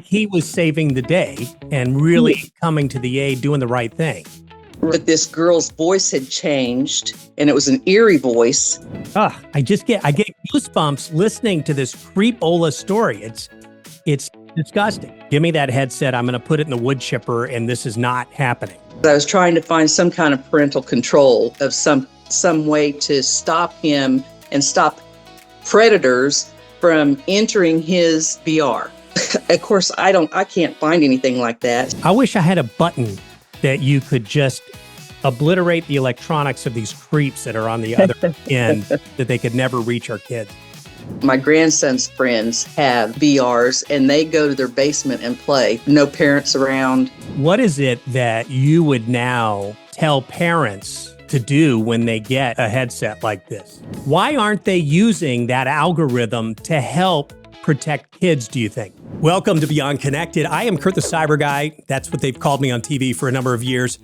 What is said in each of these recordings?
he was saving the day and really coming to the aid, doing the right thing. But this girl's voice had changed, and it was an eerie voice. I get goosebumps listening to this creepola story. It's disgusting. Give me that headset. I'm going to put it in the wood chipper, and this is not happening. I was trying to find some kind of parental control of some way to stop him and stop predators from entering his VR. Of course, I can't find anything like that. I wish I had a button that you could just obliterate the electronics of these creeps that are on the other end, that they could never reach our kids. My grandson's friends have VRs, and they go to their basement and play. No parents around. What is it that you would now tell parents to do when they get a headset like this? Why aren't they using that algorithm to help protect kids, do you think? Welcome to Beyond Connected. I am Kurt the CyberGuy. That's what they've called me on TV for a number of years.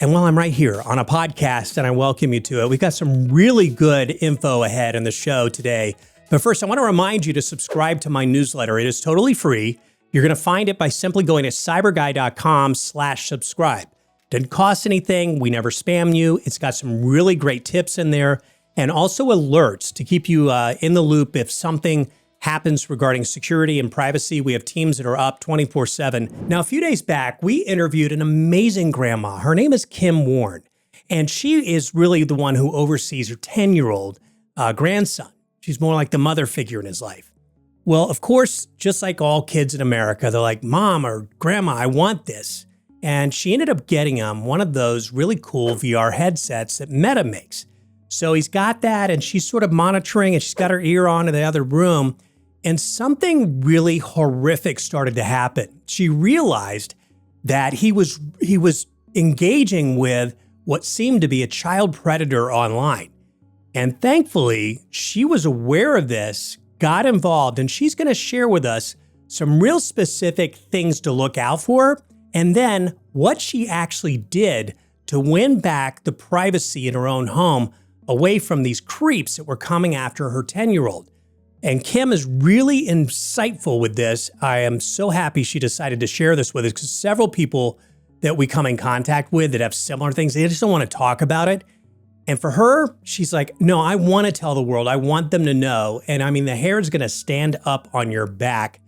And while I'm right here on a podcast, and I welcome you to it, we've got some really good info ahead in the show today. But first, I want to remind you to subscribe to my newsletter. It is totally free. You're going to find it by simply going to cyberguy.com/subscribe. Doesn't cost anything. We never spam you. It's got some really great tips in there and also alerts to keep you in the loop if something happens regarding security and privacy. We have teams that are up 24/7. Now, a few days back, we interviewed an amazing grandma. Her name is Kim Warren, and she is really the one who oversees her 10-year-old grandson. She's more like the mother figure in his life. Well, of course, just like all kids in America, they're like, Mom or Grandma, I want this. And she ended up getting him one of those really cool VR headsets that Meta makes. So he's got that, and she's sort of monitoring, and she's got her ear on in the other room. And something really horrific started to happen. She realized that he was engaging with what seemed to be a child predator online. And thankfully, she was aware of this, got involved, and she's going to share with us some real specific things to look out for, and then what she actually did to win back the privacy in her own home away from these creeps that were coming after her 10-year-old. And Kim is really insightful with this. I am so happy she decided to share this with us, because several people that we come in contact with that have similar things, they just don't want to talk about it. And for her, she's like, no, I want to tell the world. I want them to know. And I mean, the hair is going to stand up on your back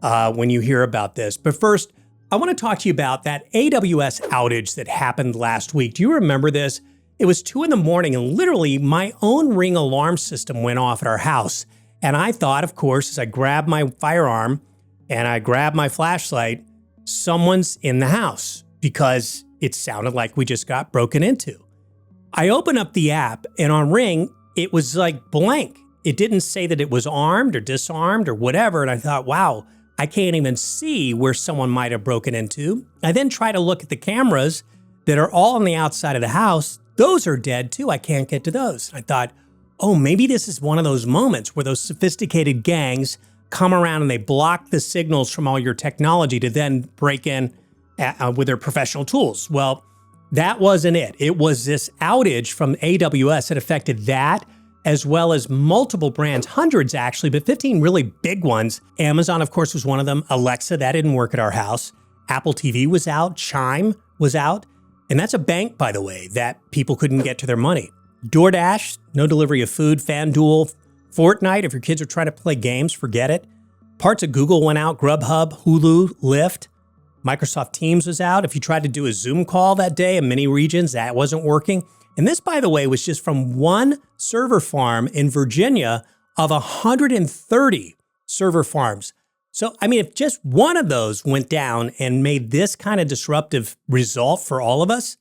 when you hear about this. But first, I want to talk to you about that AWS outage that happened last week. Do you remember this? It was 2 a.m, and literally my own Ring alarm system went off at our house. And I thought, of course, as I grabbed my firearm and I grabbed my flashlight, someone's in the house, because it sounded like we just got broken into. I opened up the app, and on Ring, it was like blank. It didn't say that it was armed or disarmed or whatever. And I thought, wow, I can't even see where someone might have broken into. I then try to look at the cameras that are all on the outside of the house. Those are dead too. I can't get to those. I thought, oh, maybe this is one of those moments where those sophisticated gangs come around and they block the signals from all your technology to then break in with their professional tools. Well, that wasn't it. It was this outage from AWS that affected that, as well as multiple brands, hundreds actually, but 15 really big ones. Amazon, of course, was one of them. Alexa, that didn't work at our house. Apple TV was out. Chime was out. And that's a bank, by the way, that people couldn't get to their money. DoorDash, no delivery of food. FanDuel, Fortnite, if your kids are trying to play games, forget it. Parts of Google went out. Grubhub, Hulu, Lyft. Microsoft Teams was out. If you tried to do a Zoom call that day in many regions, that wasn't working. And this, by the way, was just from one server farm in Virginia of 130 server farms. So, I mean, if just one of those went down and made this kind of disruptive result for all of us,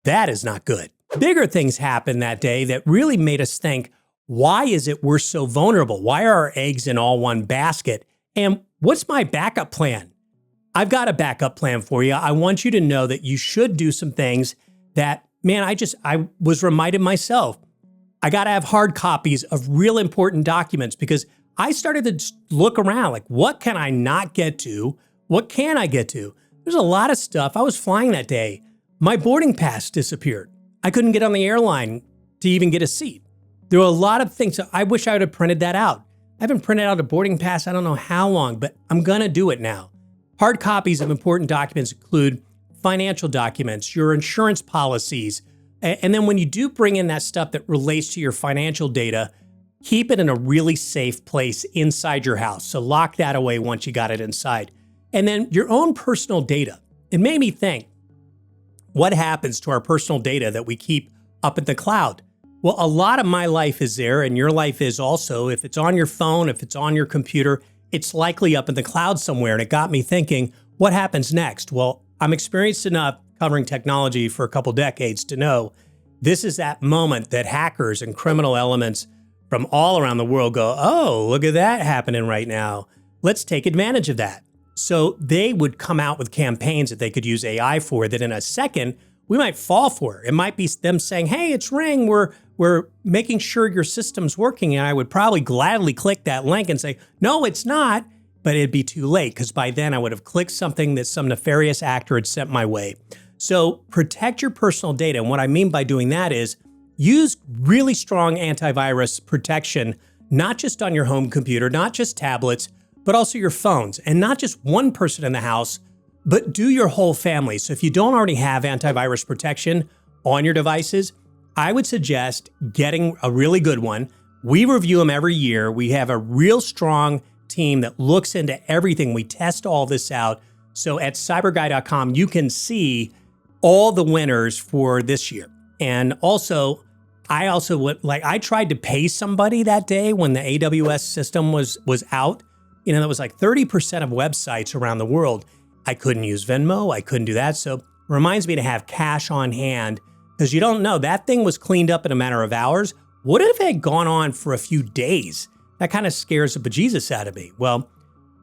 that is not good. Bigger things happened that day that really made us think, why is it we're so vulnerable? Why are our eggs in all one basket? And what's my backup plan? I've got a backup plan for you. I want you to know that you should do some things that, man, I was reminded myself. I got to have hard copies of real important documents, because I started to look around like, what can I not get to? What can I get to? There's a lot of stuff. I was flying that day. My boarding pass disappeared. I couldn't get on the airline to even get a seat. There were a lot of things. I wish I would have printed that out. I haven't printed out a boarding pass, I don't know how long, but I'm going to do it now. Hard copies of important documents include financial documents, your insurance policies. And then when you do bring in that stuff that relates to your financial data, keep it in a really safe place inside your house. So lock that away once you got it inside. And then your own personal data. It made me think, what happens to our personal data that we keep up in the cloud? Well, a lot of my life is there, and your life is also. If it's on your phone, if it's on your computer, it's likely up in the cloud somewhere. And it got me thinking, what happens next? Well, I'm experienced enough covering technology for a couple decades to know this is that moment that hackers and criminal elements from all around the world go, oh, look at that happening right now. Let's take advantage of that. So they would come out with campaigns that they could use AI for that in a second, we might fall for it. It might be them saying, hey, it's Ring. We're making sure your system's working. And I would probably gladly click that link and say, no, it's not. But it'd be too late because by then I would have clicked something that some nefarious actor had sent my way. So protect your personal data. And what I mean by doing that is use really strong antivirus protection, not just on your home computer, not just tablets, but also your phones. And not just one person in the house, but do your whole family. So if you don't already have antivirus protection on your devices, I would suggest getting a really good one. We review them every year. We have a real strong team that looks into everything. We test all this out. So at cyberguy.com, you can see all the winners for this year. And also, I tried to pay somebody that day when the AWS system was out. You know, that was like 30% of websites around the world. I couldn't use Venmo. I couldn't do that. So it reminds me to have cash on hand because you don't know. That thing was cleaned up in a matter of hours. What if it had gone on for a few days? That kind of scares the bejesus out of me. Well,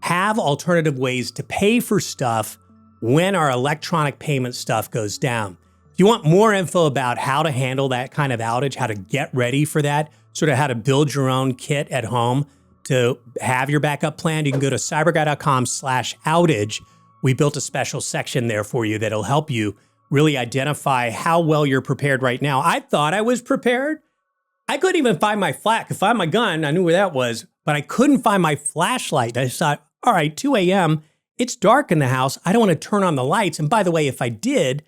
have alternative ways to pay for stuff when our electronic payment stuff goes down. If you want more info about how to handle that kind of outage, how to get ready for that, sort of how to build your own kit at home to have your backup plan, you can go to cyberguy.com/outage. We built a special section there for you that'll help you really identify how well you're prepared right now. I thought I was prepared. I couldn't even find my I could find my gun. I knew where that was, but I couldn't find my flashlight. I thought, all right, 2 a.m., it's dark in the house. I don't want to turn on the lights. And by the way, if I did,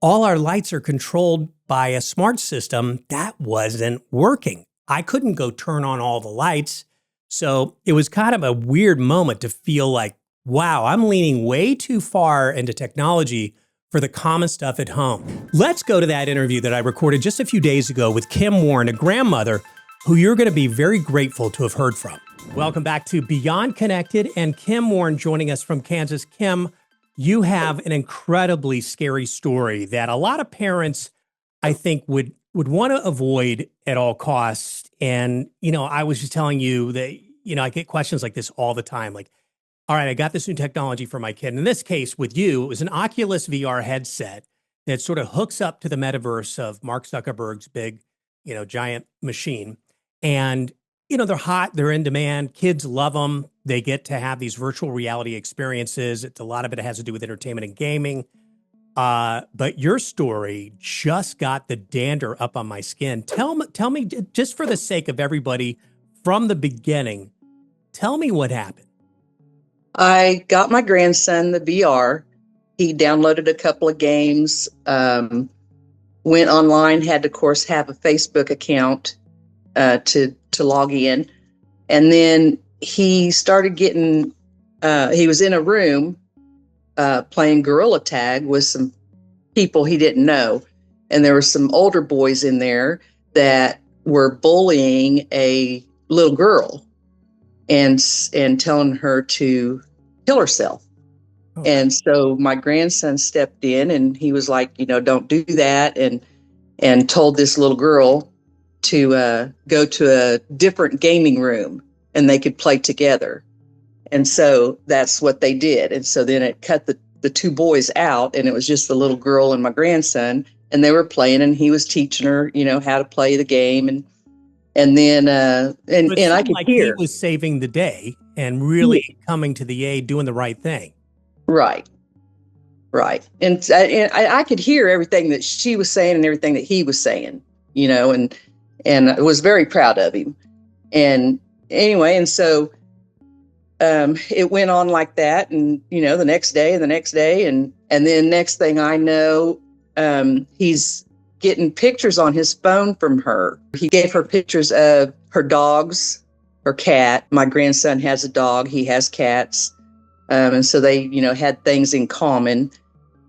all our lights are controlled by a smart system. That wasn't working. I couldn't go turn on all the lights. So it was kind of a weird moment to feel like, wow, I'm leaning way too far into technology for the common stuff at home. Let's go to that interview that I recorded just a few days ago with Kim Warren, a grandmother who you're going to be very grateful to have heard from. Welcome back to Beyond Connected, and Kim Warren joining us from Kansas. Kim, you have an incredibly scary story that a lot of parents, I think, would want to avoid at all costs. And, I was just telling you that, I get questions like this all the time. Like, all right, I got this new technology for my kid. In this case, with you, it was an Oculus VR headset that sort of hooks up to the metaverse of Mark Zuckerberg's big, giant machine. And, they're hot, they're in demand. Kids love them. They get to have these virtual reality experiences. A lot of it has to do with entertainment and gaming. But your story just got the dander up on my skin. Tell me, just for the sake of everybody from the beginning, tell me what happened. I got my grandson the VR. He downloaded a couple of games, went online, had to, of course, have a Facebook account to log in. And then he started getting, he was in a room playing gorilla tag with some people he didn't know. And there were some older boys in there that were bullying a little girl and telling her to kill herself. Oh. And so my grandson stepped in and he was like, don't do that. And told this little girl to go to a different gaming room and they could play together. And so that's what they did. And so then it cut the two boys out and it was just the little girl and my grandson, and they were playing and he was teaching her, how to play the game. And then I could hear he was saving the day and really coming to the aid, doing the right thing. Right. And I could hear everything that she was saying and everything that he was saying, and I was very proud of him. And anyway, and so it went on like that. And, the next day and the next day. And then next thing I know, he's getting pictures on his phone from her. He gave her pictures of her dogs, her cat. My grandson has a dog. He has cats. And so they, had things in common.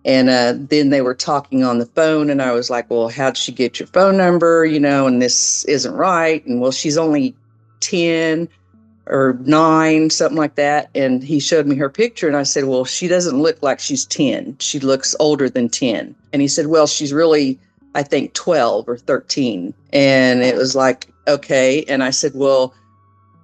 And then they were talking on the phone, and I was like, well, how'd she get your phone number? And this isn't right. And well, she's only 10 or 9, something like that. And he showed me her picture, and I said, well, she doesn't look like she's 10. She looks older than 10. And he said, well, she's really, I think, 12 or 13. And it was like, okay. And I said, well,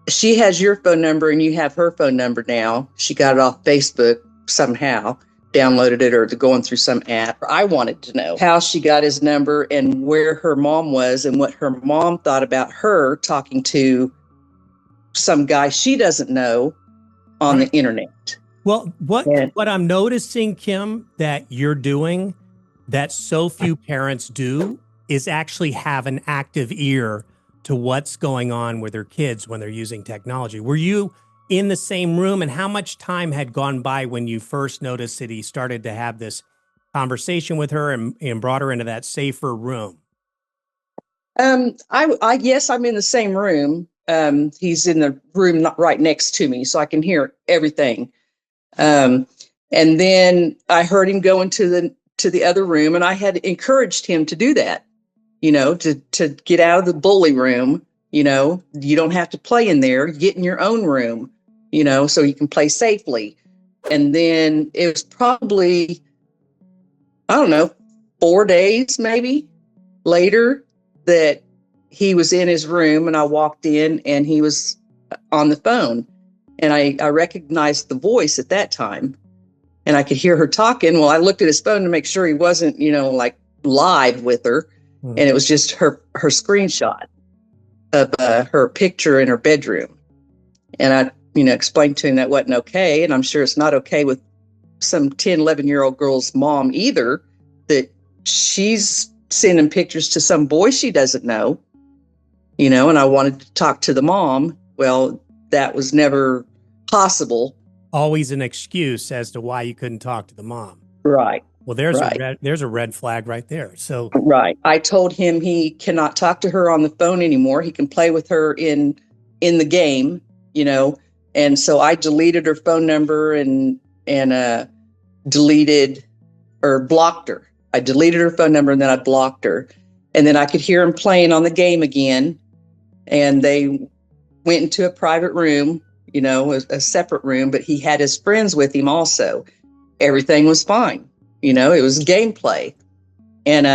she has your phone number and you have her phone number now. She got it off Facebook somehow, downloaded it or going through some app. I wanted to know how she got his number and where her mom was and what her mom thought about her talking to some guy she doesn't know on the internet. Well, what I'm noticing, Kim, that you're doing that so few parents do is actually have an active ear to what's going on with their kids when they're using technology. Were you in the same room, and how much time had gone by when you first noticed that he started to have this conversation with her and brought her into that safer room? Yes, I'm in the same room. He's in the room right next to me, so I can hear everything. And then I heard him go into the other room, and I had encouraged him to do that, to get out of the bully room. You don't have to play in there. Get in your own room, so you can play safely. And then it was probably, I don't know, 4 days maybe later that he was in his room, and I walked in and he was on the phone, and I recognized the voice at that time, and I could hear her talking. Well, I looked at his phone to make sure he wasn't, like live with her. And it was just her screenshot of her picture in her bedroom. And I, explained to him that wasn't okay. And I'm sure it's not okay with some 10, 11-year-old girl's mom either, that she's sending pictures to some boy she doesn't know, and I wanted to talk to the mom. Well, that was never possible. Always an excuse as to why you couldn't talk to the mom. Right. Well, there's a red flag right there. So right. I told him he cannot talk to her on the phone anymore. He can play with her in the game, and so I deleted her phone number and deleted or blocked her. I deleted her phone number and then I blocked her. And then I could hear him playing on the game again. And they went into a private room, a separate room, but he had his friends with him also. Everything was fine. It was gameplay. And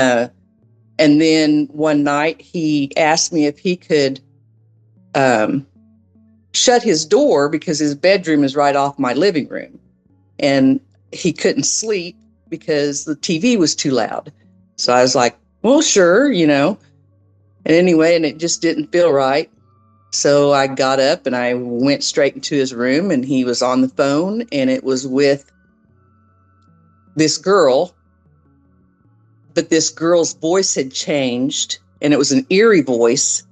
then one night he asked me if he could shut his door because his bedroom is right off my living room. And he couldn't sleep because the TV was too loud. So I was like, well, sure, And anyway, and it just didn't feel right. So I got up and I went straight into his room, and he was on the phone, and it was with this girl. But this girl's voice had changed, and it was an eerie voice.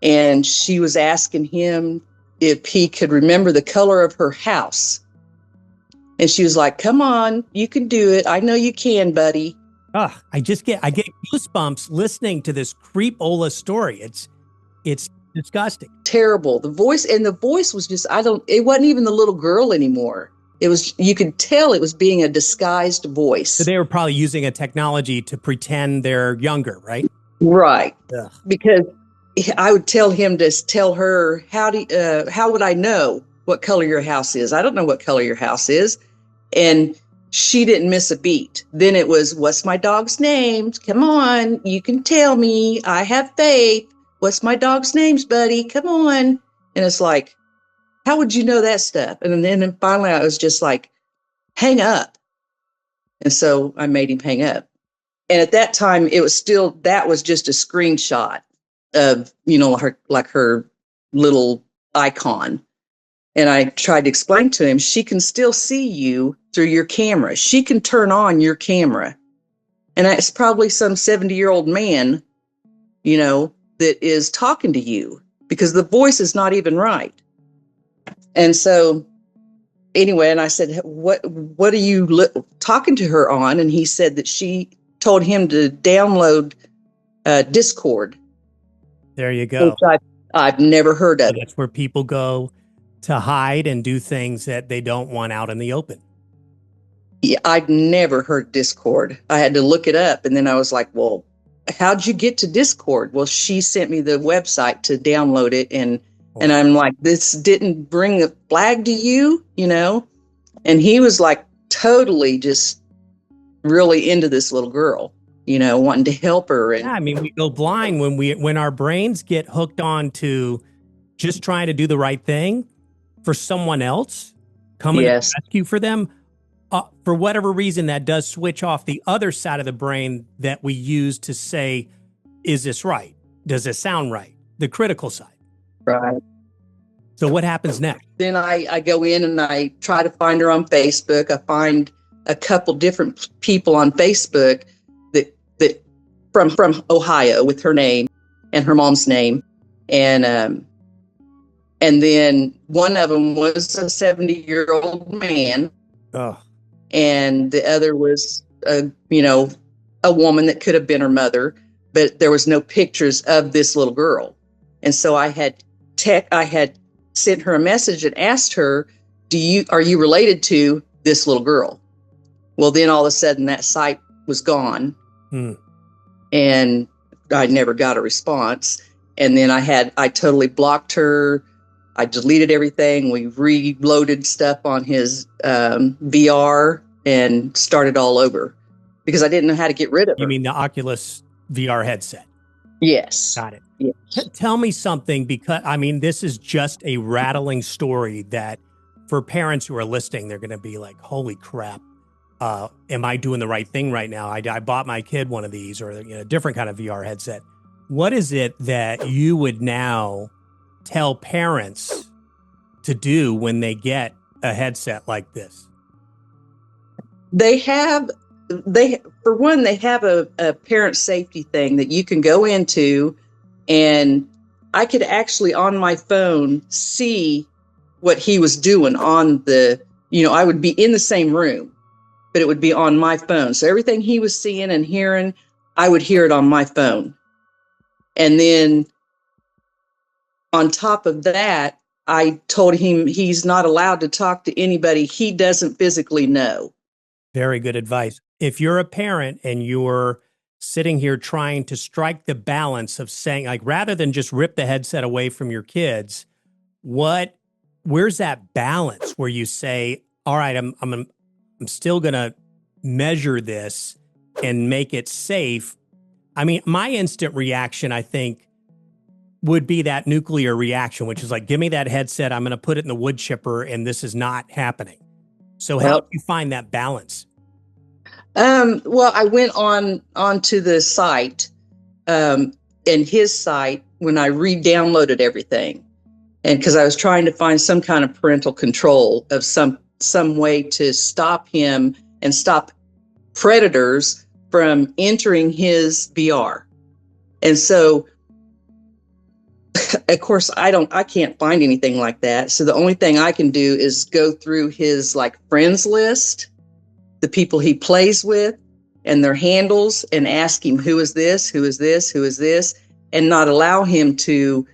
And she was asking him if he could remember the color of her house. And she was like, come on, you can do it. I know you can, buddy. I get goosebumps listening to this creepola story. It's disgusting. Terrible. The voice was just, it wasn't even the little girl anymore. It was, you could tell it was being a disguised voice. So they were probably using a technology to pretend they're younger, right? Right. Ugh. Because I would tell him to tell her, how would I know what color your house is? I don't know what color your house is. And she didn't miss a beat. Then it was, what's my dog's name? Come on, you can tell me. I have faith. What's my dog's names, buddy? Come on. And it's like, how would you know that stuff? And then finally I was just like, hang up. And so I made him hang up. And at that time, that was just a screenshot of, her little icon. And I tried to explain to him, she can still see you through your camera. She can turn on your camera. And it's probably some 70-year-old man, that is talking to you, because the voice is not even right. And so anyway, and I said, what are you talking to her on? And he said that she told him to download Discord. There you go. Which I've never heard of. So that's where people go to hide and do things that they don't want out in the open. Yeah, I'd never heard Discord. I had to look it up, and then I was like, well, how'd you get to Discord? Well, she sent me the website to download it, and I'm like, this didn't bring a flag to you, you know? And he was like totally just really into this little girl, you know, wanting to help her. And yeah, I mean, we go blind when our brains get hooked on to just trying to do the right thing for someone else, coming to rescue for them. For whatever reason, that does switch off the other side of the brain that we use to say, is this right? Does this sound right? The critical side. Right. So what happens next? Then I go in and I try to find her on Facebook. I find a couple different people on Facebook that from Ohio with her name and her mom's name. And then one of them was a 70-year-old man. Oh. And the other was a woman that could have been her mother, but there was no pictures of this little girl. And so I had sent her a message and asked her, are you related to this little girl? Well, then all of a sudden that site was gone. And I never got a response. And then I totally blocked her. I deleted everything. We reloaded stuff on his VR and started all over because I didn't know how to get rid of her. You mean the Oculus VR headset? Yes. Got it. Yes. Tell me something, because I mean, this is just a rattling story that for parents who are listening, they're going to be like, holy crap. Am I doing the right thing right now? I bought my kid one of these, or a different kind of VR headset. What is it that you would now tell parents to do when they get a headset like this? They have a parent safety thing that you can go into, and I could actually on my phone see what he was doing on I would be in the same room, but it would be on my phone. So everything he was seeing and hearing, I would hear it on my phone. And then on top of that, I told him he's not allowed to talk to anybody he doesn't physically know. Very good advice. If you're a parent and you're sitting here trying to strike the balance of saying, like, rather than just rip the headset away from your kids, where's that balance where you say, all right, I'm still going to measure this and make it safe? I mean, my instant reaction, I think, would be that nuclear reaction, which is like, give me that headset. I'm going to put it in the wood chipper, and this is not happening. So how do you find that balance? Well, I went onto the site, and his site when I re-downloaded everything, and because I was trying to find some kind of parental control of some way to stop him and stop predators from entering his VR. And so, of course, I can't find anything like that. So the only thing I can do is go through his friends list, the people he plays with and their handles, and ask him, who is this, who is this, who is this, and not allow him to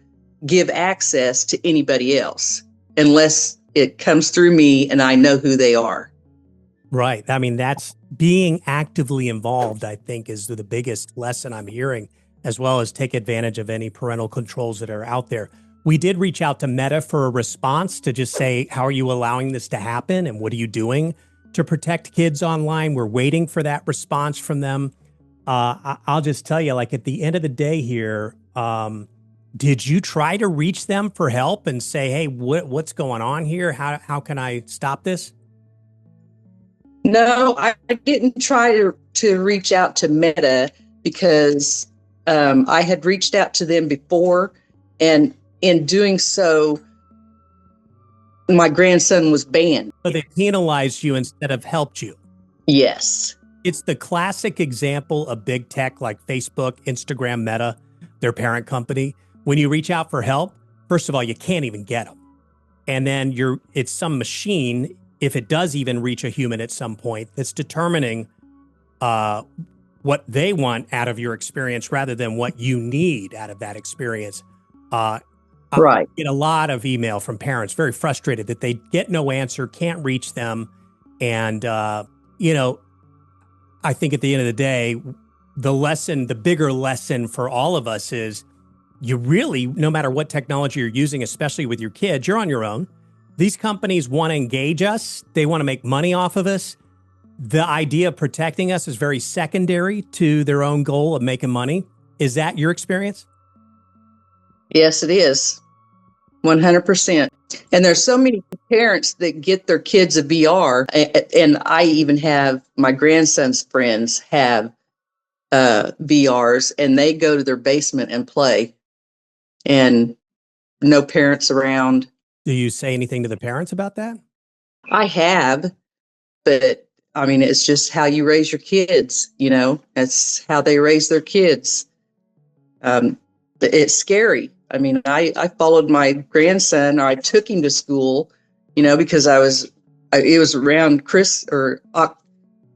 give access to anybody else unless it comes through me and I know who they are. Right. I mean, that's being actively involved, I think, is the biggest lesson I'm hearing, as well as take advantage of any parental controls that are out there. We did reach out to Meta for a response to just say, how are you allowing this to happen? And what are you doing to protect kids online? We're waiting for that response from them. I'll just tell you, at the end of the day here, did you try to reach them for help and say, hey, what's going on here? How can I stop this? No, I didn't try to reach out to Meta because I had reached out to them before, and in doing so, my grandson was banned. So they penalized you instead of helped you. Yes. It's the classic example of big tech like Facebook, Instagram, Meta, their parent company. When you reach out for help, first of all, you can't even get them. And then it's some machine, if it does even reach a human at some point, that's determining what they want out of your experience rather than what you need out of that experience. I Right. get a lot of email from parents very frustrated that they get no answer, can't reach them. And, I think at the end of the day, the bigger lesson for all of us is you really, no matter what technology you're using, especially with your kids, you're on your own. These companies want to engage us. They want to make money off of us. The idea of protecting us is very secondary to their own goal of making money. Is that your experience? Yes, it is. 100%. And there's so many parents that get their kids a VR, and I even have my grandson's friends have VRs, and they go to their basement and play, and no parents around. Do you say anything to the parents about that? I have, but I mean, it's just how you raise your kids, it's how they raise their kids. It's scary. I mean, I followed my grandson, or I took him to school, because it was around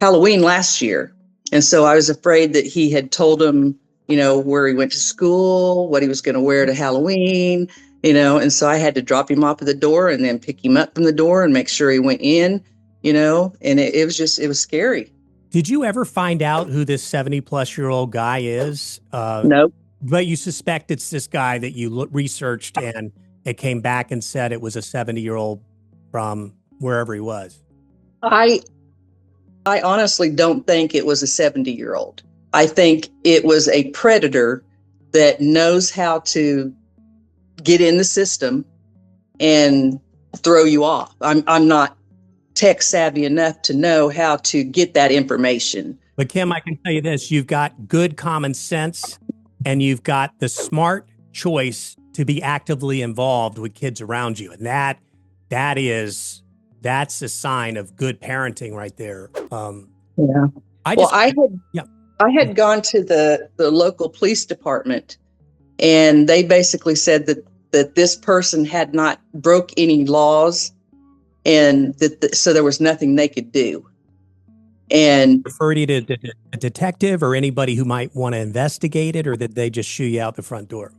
Halloween last year. And so I was afraid that he had told him, where he went to school, what he was going to wear to Halloween, and so I had to drop him off at the door and then pick him up from the door and make sure he went in, and it was scary. Did you ever find out who this 70-plus-year-old guy is? Nope. But you suspect it's this guy that you researched, and it came back and said it was a 70-year-old from wherever he was. I honestly don't think it was a 70-year-old. I think it was a predator that knows how to get in the system and throw you off. I'm not tech savvy enough to know how to get that information. But Kim, I can tell you this, you've got good common sense and you've got the smart choice to be actively involved with kids around you. And that's a sign of good parenting right there. Yeah. I had gone to the local police department, and they basically said that this person had not broke any laws, and so there was nothing they could do. And referred you to a detective or anybody who might want to investigate it, or did they just shoo you out the front door?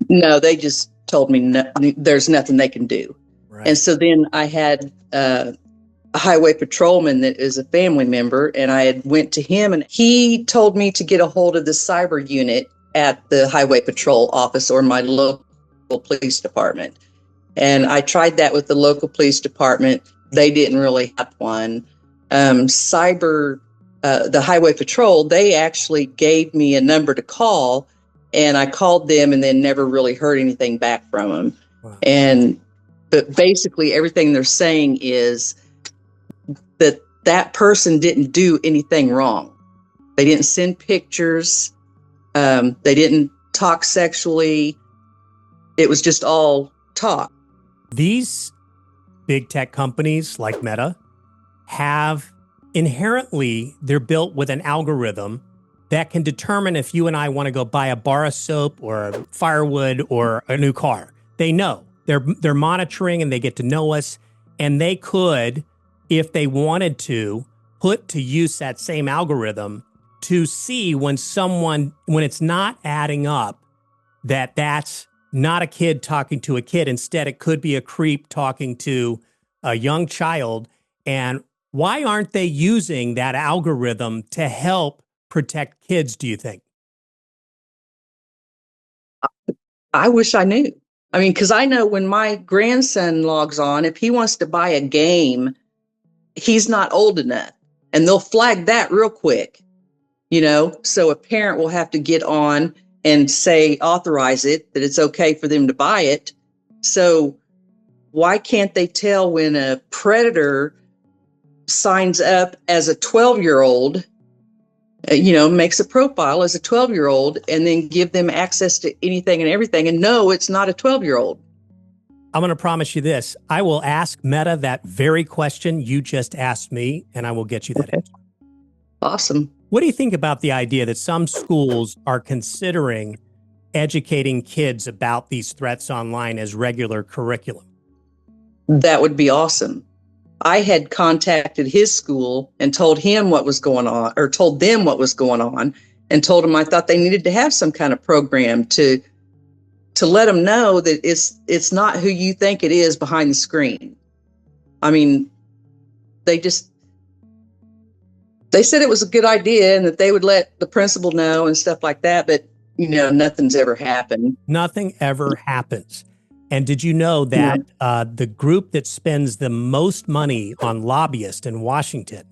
No, they just told me there's nothing they can do. Right. And so then I had a highway patrolman that is a family member, and I had went to him, and he told me to get a hold of the cyber unit at the highway patrol office or my local police department. And I tried that with the local police department. They didn't really have one. The highway patrol, they actually gave me a number to call, and I called them and then never really heard anything back from them. Wow. But basically everything they're saying is that person didn't do anything wrong. They didn't send pictures. They didn't talk sexually. It was just all talk. These big tech companies like Meta have inherently, they're built with an algorithm that can determine if you and I want to go buy a bar of soap or firewood or a new car. They know. They're monitoring, and they get to know us, and they could, if they wanted to, put to use that same algorithm to see when it's not adding up, that's not a kid talking to a kid. Instead, it could be a creep talking to a young child. And why aren't they using that algorithm to help protect kids, do you think? I wish I knew. I mean, because I know when my grandson logs on, if he wants to buy a game, he's not old enough, and they'll flag that real quick, so a parent will have to get on and authorize it, that it's okay for them to buy it. So why can't they tell when a predator signs up as a 12-year-old, makes a profile as a 12-year-old, and then give them access to anything and everything? And no, it's not a 12-year-old. I'm going to promise you this. I will ask Meta that very question you just asked me, and I will get you that answer. Awesome. What do you think about the idea that some schools are considering educating kids about these threats online as regular curriculum? that would be awesome. I had contacted his school and told him what was going on, or told them what was going on, and told them I thought they needed to have some kind of program to let them know that it's not who you think it is behind the screen. I mean, they said it was a good idea and that they would let the principal know and stuff like that, but nothing's ever happened. Nothing ever happens. And did you know that the group that spends the most money on lobbyists in Washington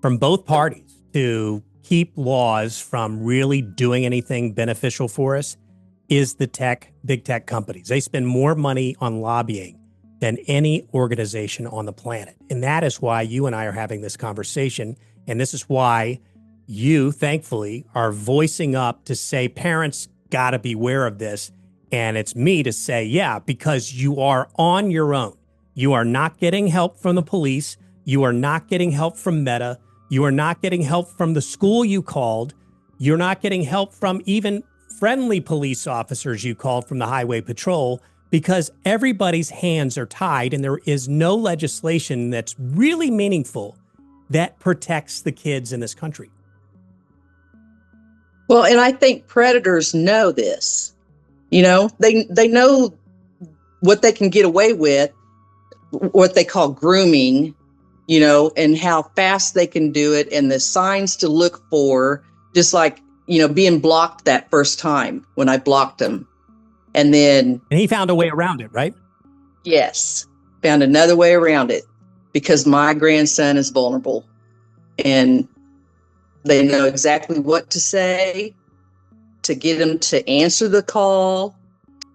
from both parties to keep laws from really doing anything beneficial for us is the big tech companies? They spend more money on lobbying than any organization on the planet. And that is why you and I are having this conversation. And this is why you, thankfully, are voicing up to say parents got to beware of this. And it's me to say, yeah, because you are on your own. You are not getting help from the police. You are not getting help from Meta. You are not getting help from the school you called. You're not getting help from even friendly police officers you called from the Highway Patrol, because everybody's hands are tied and there is no legislation that's really meaningful that protects the kids in this country. Well, and I think predators know this. They know what they can get away with, what they call grooming, and how fast they can do it and the signs to look for, just like, being blocked that first time when I blocked him. And he found a way around it, right? Yes, found another way around it because my grandson is vulnerable and they know exactly what to say to get him to answer the call,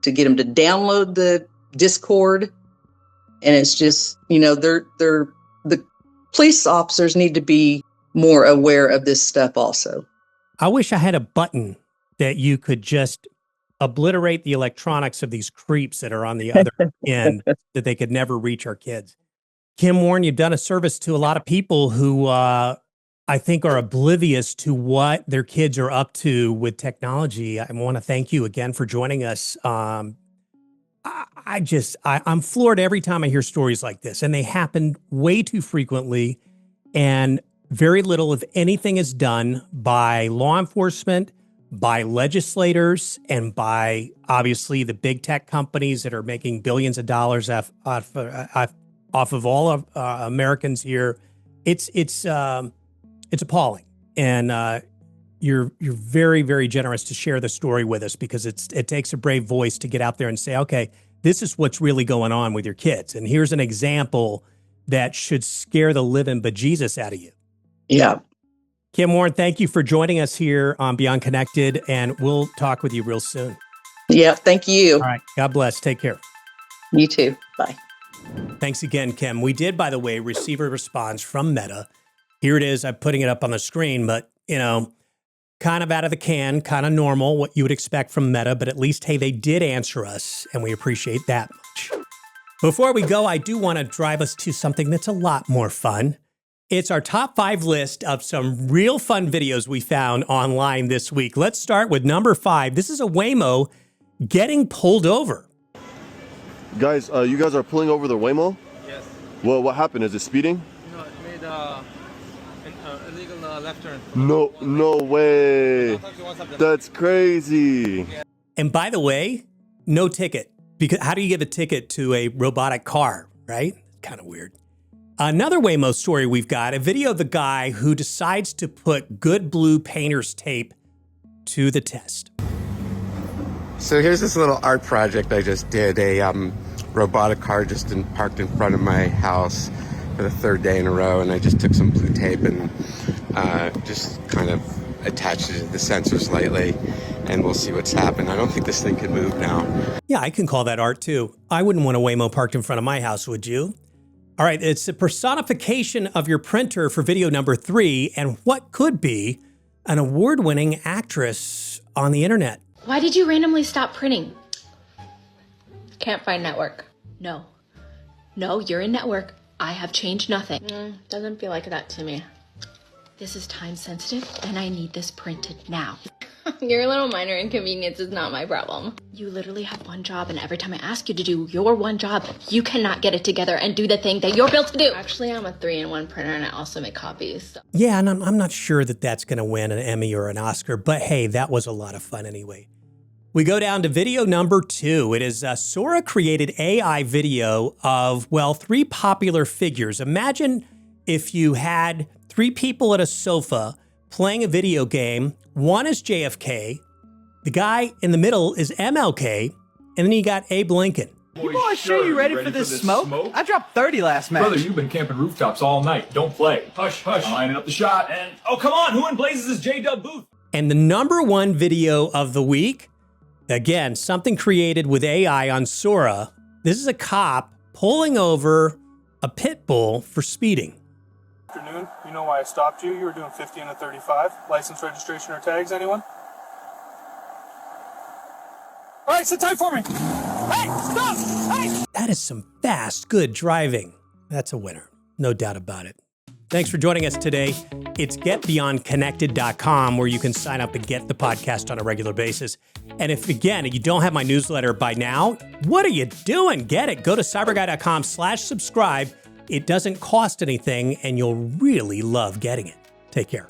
to get him to download the Discord. And it's just, the police officers need to be more aware of this stuff also. I wish I had a button that you could just obliterate the electronics of these creeps that are on the other end, that they could never reach our kids. Kim Warren, you've done a service to a lot of people who I think are oblivious to what their kids are up to with technology. I want to thank you again for joining us. I'm floored every time I hear stories like this, and they happen way too frequently, and very little, if anything, is done by law enforcement, by legislators, and by obviously the big tech companies that are making billions of dollars off of all of Americans here. It's appalling, and you're very, very generous to share the story with us, because it takes a brave voice to get out there and say, okay, this is what's really going on with your kids, and here's an example that should scare the living bejesus out of you. Yeah. Kim Warren, thank you for joining us here on Beyond Connected, and we'll talk with you real soon. Yeah, thank you. All right. God bless. Take care. You too. Bye. Thanks again, Kim. We did, by the way, receive a response from Meta. Here it is. I'm putting it up on the screen, but, kind of out of the can, kind of normal, what you would expect from Meta, but at least, hey, they did answer us, and we appreciate that much. Before we go, I do want to drive us to something that's a lot more fun. It's our top 5 list of some real fun videos we found online this week. Let's start with number 5. This is a Waymo getting pulled over. Guys, you guys are pulling over the Waymo? Yes. Well, what happened? Is it speeding? No, it made an illegal left turn. No way. That's crazy. And by the way, no ticket. Because how do you give a ticket to a robotic car, right? Kind of weird. Another Waymo story we've got, a video of the guy who decides to put good blue painter's tape to the test. So here's this little art project I just did. A robotic car just parked in front of my house for the 3rd day in a row, and I just took some blue tape and just kind of attached it to the sensor slightly, and we'll see what's happened. I don't think this thing can move now. Yeah, I can call that art too. I wouldn't want a Waymo parked in front of my house, would you? All right, it's a personification of your printer for video number 3, and what could be an award-winning actress on the internet. Why did you randomly stop printing? Can't find network. No, you're in network. I have changed nothing. Doesn't feel like that to me. This is time sensitive, and I need this printed now. Your little minor inconvenience is not my problem. You literally have one job, and every time I ask you to do your one job, you cannot get it together and do the thing that you're built to do. Actually, I'm a 3-in-1 printer, and I also make copies. So. Yeah, and I'm not sure that that's going to win an Emmy or an Oscar, but hey, that was a lot of fun anyway. We go down to video number 2. It is Sora created AI video of, well, 3 popular figures. Imagine if you had 3 people at a sofa playing a video game. One is JFK, the guy in the middle is MLK, and then you got Abe Lincoln. You boys sure you ready for this smoke? I dropped 30 last match. Brother, you've been camping rooftops all night. Don't play. Hush, hush. Lining up the shot and... Oh, come on. Who in blazes is J-Dub Booth? And the number 1 video of the week, again, something created with AI on Sora. This is a cop pulling over a pit bull for speeding. Afternoon. You know why I stopped you? You were doing 50 and a 35. License, registration, or tags, anyone? All right, sit tight for me. Hey, stop! Hey! That is some fast, good driving. That's a winner. No doubt about it. Thanks for joining us today. It's getbeyondconnected.com where you can sign up and get the podcast on a regular basis. And if, again, you don't have my newsletter by now, what are you doing? Get it. Go to cyberguy.com/subscribe. It doesn't cost anything, and you'll really love getting it. Take care.